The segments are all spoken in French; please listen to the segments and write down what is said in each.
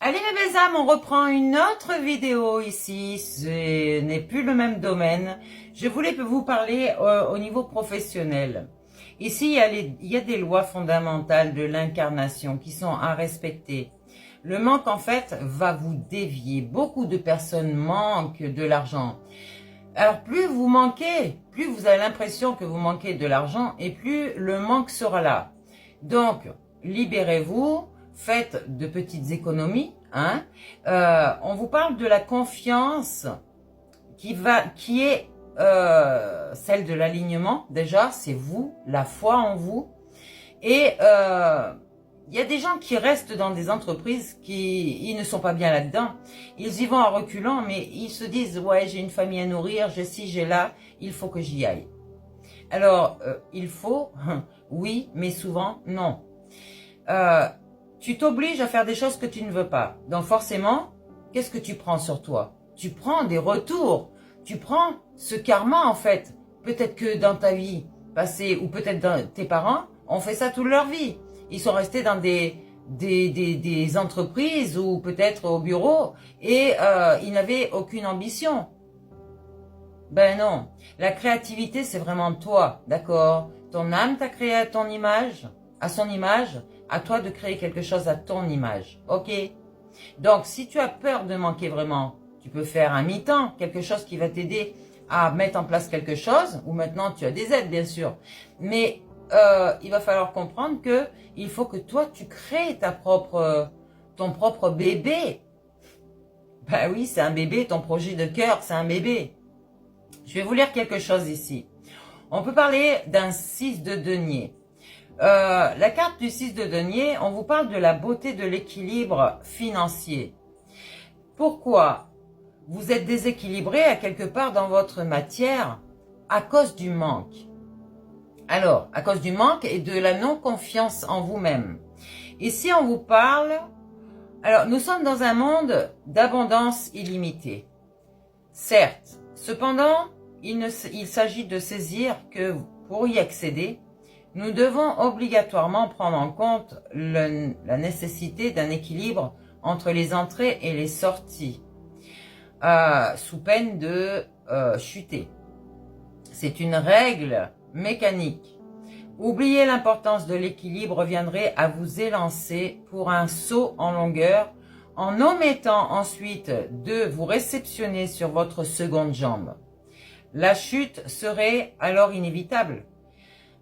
Allez mes belles âmes, on reprend une autre vidéo ici, ce n'est plus le même domaine. Je voulais vous parler au niveau professionnel. Ici, il y a des lois fondamentales de l'incarnation qui sont à respecter. Le manque, en fait, va vous dévier. Beaucoup de personnes manquent de l'argent. Alors, plus vous manquez, plus vous avez l'impression que vous manquez de l'argent et plus le manque sera là. Donc, libérez-vous. Faites de petites économies. Hein. On vous parle de la confiance qui est celle de l'alignement. Déjà, c'est vous, la foi en vous. Et il y a des gens qui restent dans des entreprises ils ne sont pas bien là-dedans. Ils y vont en reculant, mais ils se disent, ouais, j'ai une famille à nourrir, j'ai ci, j'ai là, il faut que j'y aille. Alors, il faut, oui, mais souvent, non. Tu t'obliges à faire des choses que tu ne veux pas. Donc forcément, qu'est-ce que tu prends sur toi? Tu prends des retours. Tu prends ce karma en fait. Peut-être que dans ta vie passée ou peut-être dans tes parents ont fait ça toute leur vie. Ils sont restés dans des entreprises ou peut-être au bureau et ils n'avaient aucune ambition. Ben non. La créativité, c'est vraiment toi, d'accord? Ton âme t'a créé à ton image, à son image. À toi de créer quelque chose à ton image, ok? Donc, si tu as peur de manquer vraiment, tu peux faire un mi-temps, quelque chose qui va t'aider à mettre en place quelque chose, ou maintenant tu as des aides, bien sûr. Mais il va falloir comprendre que il faut que toi, tu crées ton propre bébé. Ben oui, c'est un bébé, ton projet de cœur, c'est un bébé. Je vais vous lire quelque chose ici. On peut parler d'un 6 de denier. La carte du 6 de denier, on vous parle de la beauté de l'équilibre financier. Pourquoi vous êtes déséquilibré à quelque part dans votre matière à cause du manque? Alors, à cause du manque et de la non-confiance en vous-même. Ici, on vous parle... Alors, nous sommes dans un monde d'abondance illimitée. Certes, cependant, il s'agit de saisir que pour y accéder, nous devons obligatoirement prendre en compte la nécessité d'un équilibre entre les entrées et les sorties, sous peine de chuter. C'est une règle mécanique. Oublier l'importance de l'équilibre reviendrait à vous élancer pour un saut en longueur en omettant ensuite de vous réceptionner sur votre seconde jambe. La chute serait alors inévitable.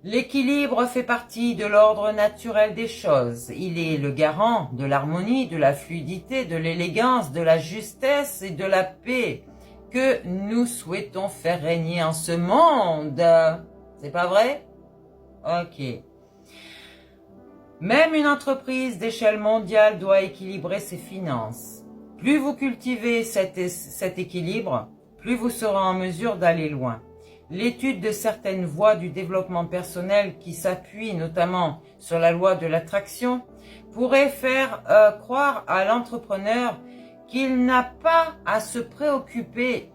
L'équilibre fait partie de l'ordre naturel des choses. Il est le garant de l'harmonie, de la fluidité, de l'élégance, de la justesse et de la paix que nous souhaitons faire régner en ce monde. C'est pas vrai? Ok. Même une entreprise d'échelle mondiale doit équilibrer ses finances. Plus vous cultivez cet équilibre, plus vous serez en mesure d'aller loin. L'étude de certaines voies du développement personnel qui s'appuient notamment sur la loi de l'attraction pourrait faire croire à l'entrepreneur qu'il n'a pas à se préoccuper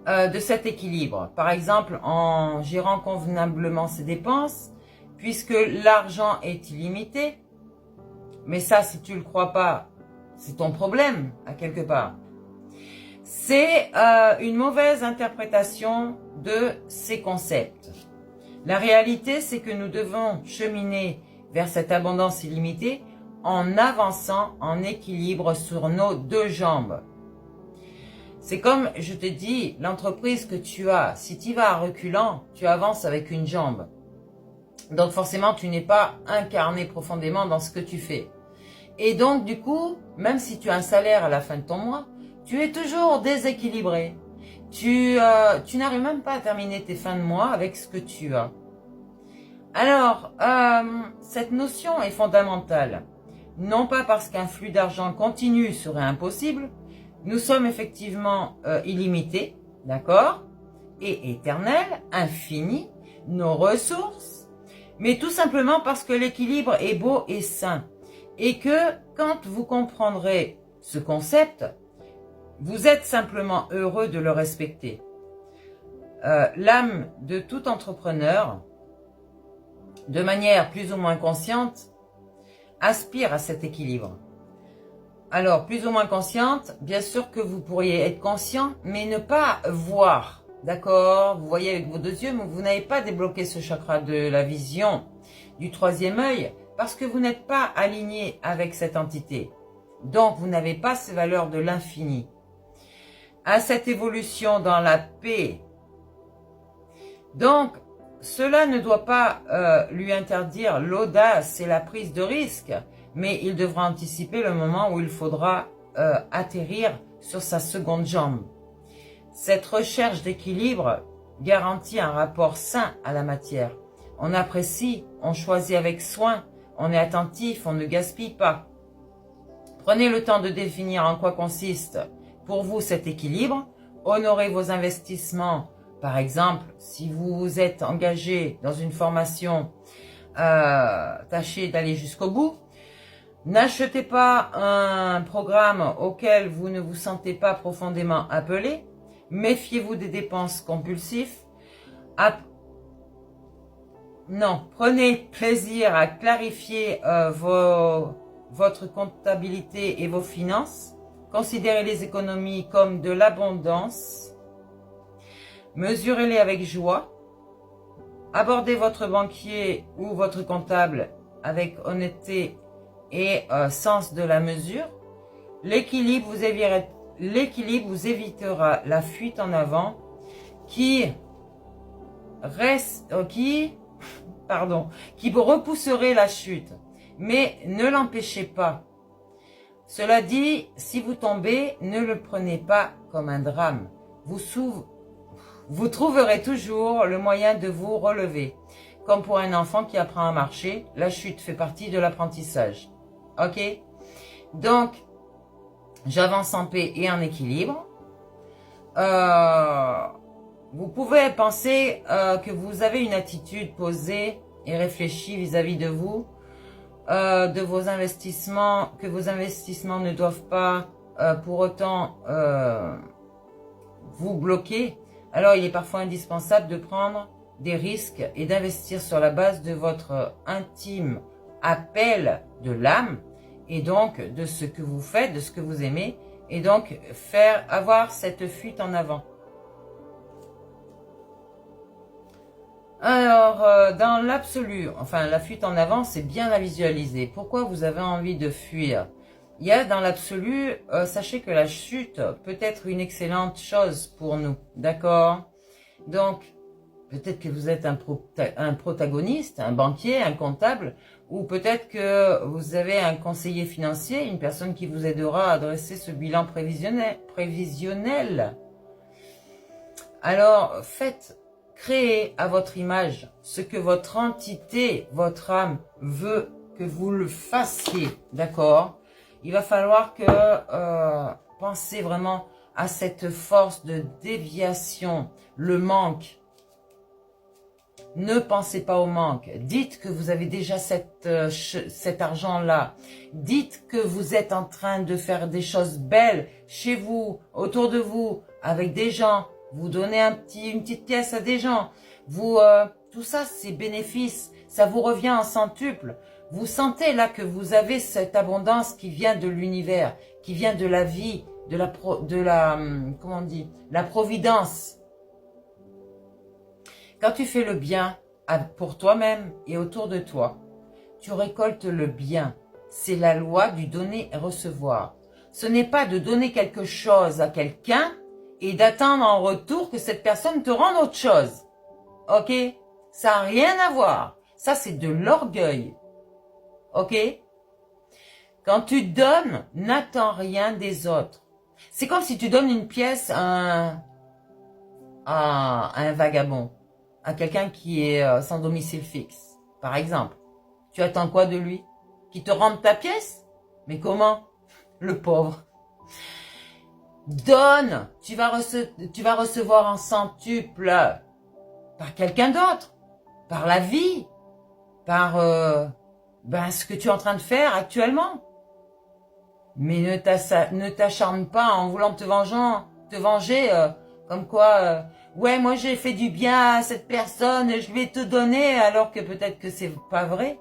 de cet équilibre. Par exemple, en gérant convenablement ses dépenses, puisque l'argent est illimité. Mais ça, si tu ne le crois pas, c'est ton problème, à quelque part. C'est une mauvaise interprétation de ces concepts. La réalité, c'est que nous devons cheminer vers cette abondance illimitée en avançant en équilibre sur nos deux jambes. C'est comme, je te dis, l'entreprise que tu as. Si tu vas à reculant, tu avances avec une jambe. Donc forcément, tu n'es pas incarné profondément dans ce que tu fais. Et donc, du coup, même si tu as un salaire à la fin de ton mois, tu es toujours déséquilibré. Tu n'arrives même pas à terminer tes fins de mois avec ce que tu as. Alors, cette notion est fondamentale. Non pas parce qu'un flux d'argent continu serait impossible. Nous sommes effectivement illimités, d'accord? Et éternels, infinis, nos ressources. Mais tout simplement parce que l'équilibre est beau et sain. Et que quand vous comprendrez ce concept, vous êtes simplement heureux de le respecter. L'âme de tout entrepreneur, de manière plus ou moins consciente, aspire à cet équilibre. Alors, plus ou moins consciente, bien sûr que vous pourriez être conscient, mais ne pas voir, d'accord? Vous voyez avec vos deux yeux, mais vous n'avez pas débloqué ce chakra de la vision, du troisième œil, parce que vous n'êtes pas aligné avec cette entité. Donc, vous n'avez pas ces valeurs de l'infini. À cette évolution dans la paix. Donc, cela ne doit pas lui interdire l'audace et la prise de risque, mais il devra anticiper le moment où il faudra atterrir sur sa seconde jambe. Cette recherche d'équilibre garantit un rapport sain à la matière. On apprécie, on choisit avec soin, on est attentif, on ne gaspille pas. Prenez le temps de définir en quoi consiste pour vous cet équilibre. Honorez vos investissements. Par exemple, si vous vous êtes engagé dans une formation, tâchez d'aller jusqu'au bout. N'achetez pas un programme auquel vous ne vous sentez pas profondément appelé. Méfiez-vous des dépenses compulsives. Non, prenez plaisir à clarifier votre comptabilité et vos finances. Considérez les économies comme de l'abondance. Mesurez-les avec joie. Abordez votre banquier ou votre comptable avec honnêteté et sens de la mesure. L'équilibre vous évitera la fuite en avant qui vous repousserait la chute. Mais ne l'empêchez pas. Cela dit, si vous tombez, ne le prenez pas comme un drame. Vous trouverez toujours le moyen de vous relever. Comme pour un enfant qui apprend à marcher, la chute fait partie de l'apprentissage. Ok? Donc, j'avance en paix et en équilibre. Vous pouvez penser que vous avez une attitude posée et réfléchie vis-à-vis de vous, de vos investissements, que vos investissements ne doivent pas pour autant vous bloquer. Alors, il est parfois indispensable de prendre des risques et d'investir sur la base de votre intime appel de l'âme et donc de ce que vous faites, de ce que vous aimez et donc avoir cette fuite en avant. Alors, dans l'absolu, enfin la fuite en avant, c'est bien à visualiser. Pourquoi vous avez envie de fuir? Il y a dans l'absolu, sachez que la chute peut être une excellente chose pour nous, d'accord? Donc, peut-être que vous êtes un protagoniste, un banquier, un comptable, ou peut-être que vous avez un conseiller financier, une personne qui vous aidera à dresser ce bilan prévisionnel. Alors, créez à votre image ce que votre entité, votre âme veut que vous le fassiez, d'accord? Il va falloir que pensez vraiment à cette force de déviation, le manque. Ne pensez pas au manque. Dites que vous avez déjà cet argent-là. Dites que vous êtes en train de faire des choses belles chez vous, autour de vous, avec des gens. Vous donnez une petite pièce à des gens. Tout ça, c'est bénéfice. Ça vous revient en centuple. Vous sentez là que vous avez cette abondance qui vient de l'univers, qui vient de la vie, comment on dit, la providence. Quand tu fais le bien pour toi-même et autour de toi, tu récoltes le bien. C'est la loi du donner et recevoir. Ce n'est pas de donner quelque chose à quelqu'un et d'attendre en retour que cette personne te rende autre chose. Ok? Ça n'a rien à voir. Ça, c'est de l'orgueil. Ok? Quand tu donnes, n'attends rien des autres. C'est comme si tu donnes une pièce à un vagabond, à quelqu'un qui est sans domicile fixe, par exemple. Tu attends quoi de lui? Qu'il te rende ta pièce? Mais comment? Le pauvre. Donne, tu vas recevoir en centuple par quelqu'un d'autre, par la vie, par ce que tu es en train de faire actuellement. Mais ne t'acharne pas en voulant te venger comme quoi, ouais, moi j'ai fait du bien à cette personne, je vais te donner alors que peut-être que c'est pas vrai.